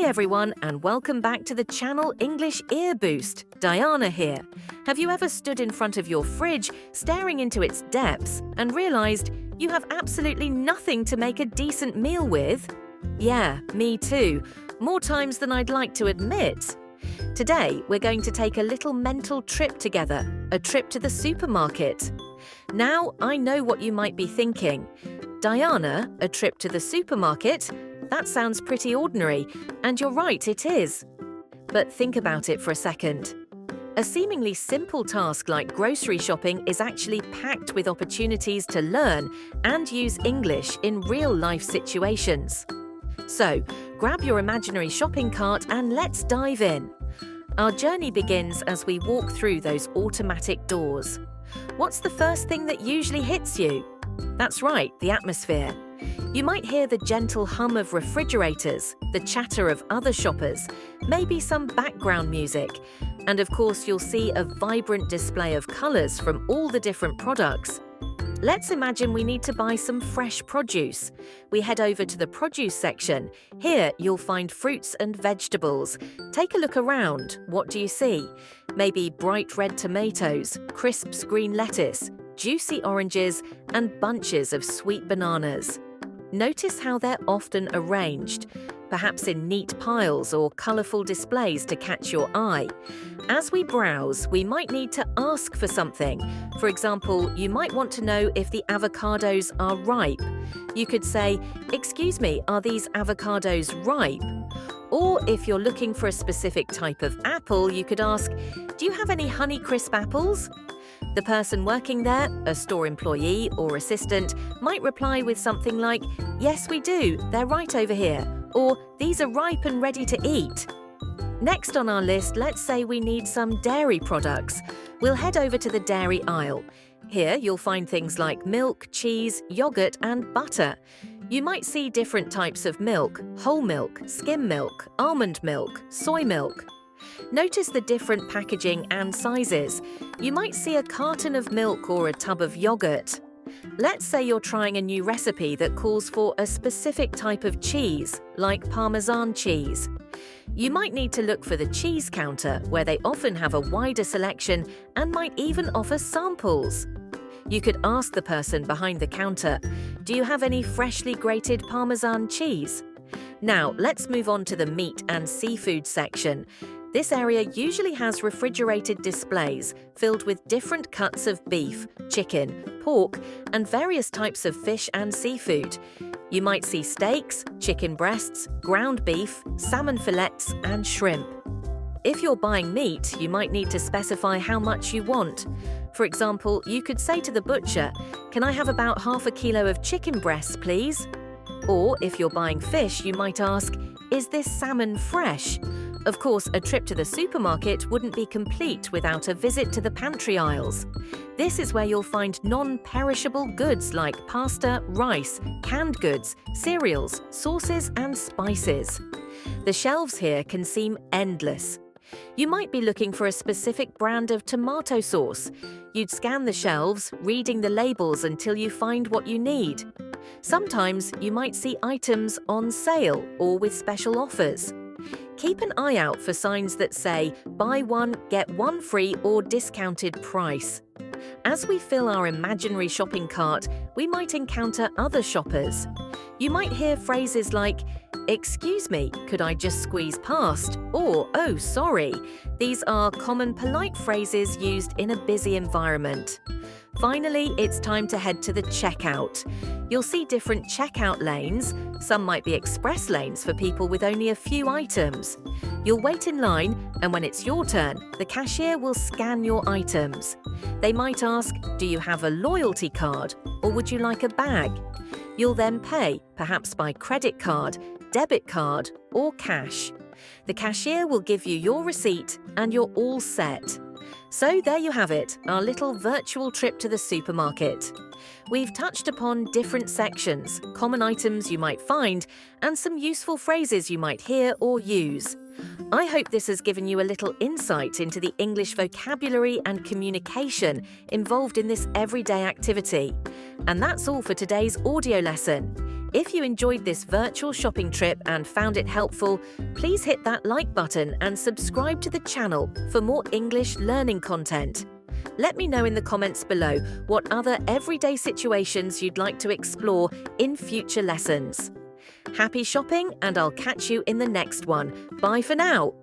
Hi everyone, and welcome back to the channel English Ear Boost. Dayana here. Have you ever stood in front of your fridge, staring into its depths, and realized you have absolutely nothing to make a decent meal with? Yeah, me too. More times than I'd like to admit. Today, we're going to take a little mental trip together, a trip to the supermarket. Now, I know what you might be thinking. Dayana, a trip to the supermarket? That sounds pretty ordinary, and you're right, it is. But think about it for a second. A seemingly simple task like grocery shopping is actually packed with opportunities to learn and use English in real-life situations. So, grab your imaginary shopping cart and let's dive in. Our journey begins as we walk through those automatic doors. What's the first thing that usually hits you? That's right, the atmosphere. You might hear the gentle hum of refrigerators, the chatter of other shoppers, maybe some background music, and of course you'll see a vibrant display of colours from all the different products. Let's imagine we need to buy some fresh produce. We head over to the produce section. Here you'll find fruits and vegetables. Take a look around. What do you see? Maybe bright red tomatoes, crisp green lettuce, juicy oranges, and bunches of sweet bananas. Notice how they're often arranged, perhaps in neat piles or colourful displays to catch your eye. As we browse, we might need to ask for something. For example, you might want to know if the avocados are ripe. You could say, "Excuse me, are these avocados ripe?" Or if you're looking for a specific type of apple, you could ask, "Do you have any Honeycrisp apples?" The person working there, a store employee or assistant, might reply with something like, "Yes, we do, they're right over here," or "These are ripe and ready to eat." Next on our list, let's say we need some dairy products. We'll head over to the dairy aisle. Here you'll find things like milk, cheese, yogurt, and butter. You might see different types of milk: whole milk, skim milk, almond milk, soy milk. Notice the different packaging and sizes. You might see a carton of milk or a tub of yogurt. Let's say you're trying a new recipe that calls for a specific type of cheese, like Parmesan cheese. You might need to look for the cheese counter, where they often have a wider selection and might even offer samples. You could ask the person behind the counter, "Do you have any freshly grated Parmesan cheese?" Now, let's move on to the meat and seafood section. This area usually has refrigerated displays filled with different cuts of beef, chicken, pork, and various types of fish and seafood. You might see steaks, chicken breasts, ground beef, salmon fillets, and shrimp. If you're buying meat, you might need to specify how much you want. For example, you could say to the butcher, "Can I have about half a kilo of chicken breasts, please?" Or if you're buying fish, you might ask, "Is this salmon fresh?" Of course, a trip to the supermarket wouldn't be complete without a visit to the pantry aisles. This is where you'll find non-perishable goods like pasta, rice, canned goods, cereals, sauces, and spices. The shelves here can seem endless. You might be looking for a specific brand of tomato sauce. You'd scan the shelves, reading the labels until you find what you need. Sometimes you might see items on sale or with special offers. Keep an eye out for signs that say, "Buy one, get one free" or "discounted price." As we fill our imaginary shopping cart, we might encounter other shoppers. You might hear phrases like, "Excuse me, could I just squeeze past?" or "Oh, sorry." These are common polite phrases used in a busy environment. Finally, it's time to head to the checkout. You'll see different checkout lanes. Some might be express lanes for people with only a few items. You'll wait in line, and when it's your turn, the cashier will scan your items. They might ask, "Do you have a loyalty card?" or "Would you like a bag?" You'll then pay, perhaps by credit card, debit card, or cash. The cashier will give you your receipt, and you're all set. So there you have it, our little virtual trip to the supermarket. We've touched upon different sections, common items you might find, and some useful phrases you might hear or use. I hope this has given you a little insight into the English vocabulary and communication involved in this everyday activity. And that's all for today's audio lesson. If you enjoyed this virtual shopping trip and found it helpful, please hit that like button and subscribe to the channel for more English learning content. Let me know in the comments below what other everyday situations you'd like to explore in future lessons. Happy shopping, and I'll catch you in the next one. Bye for now.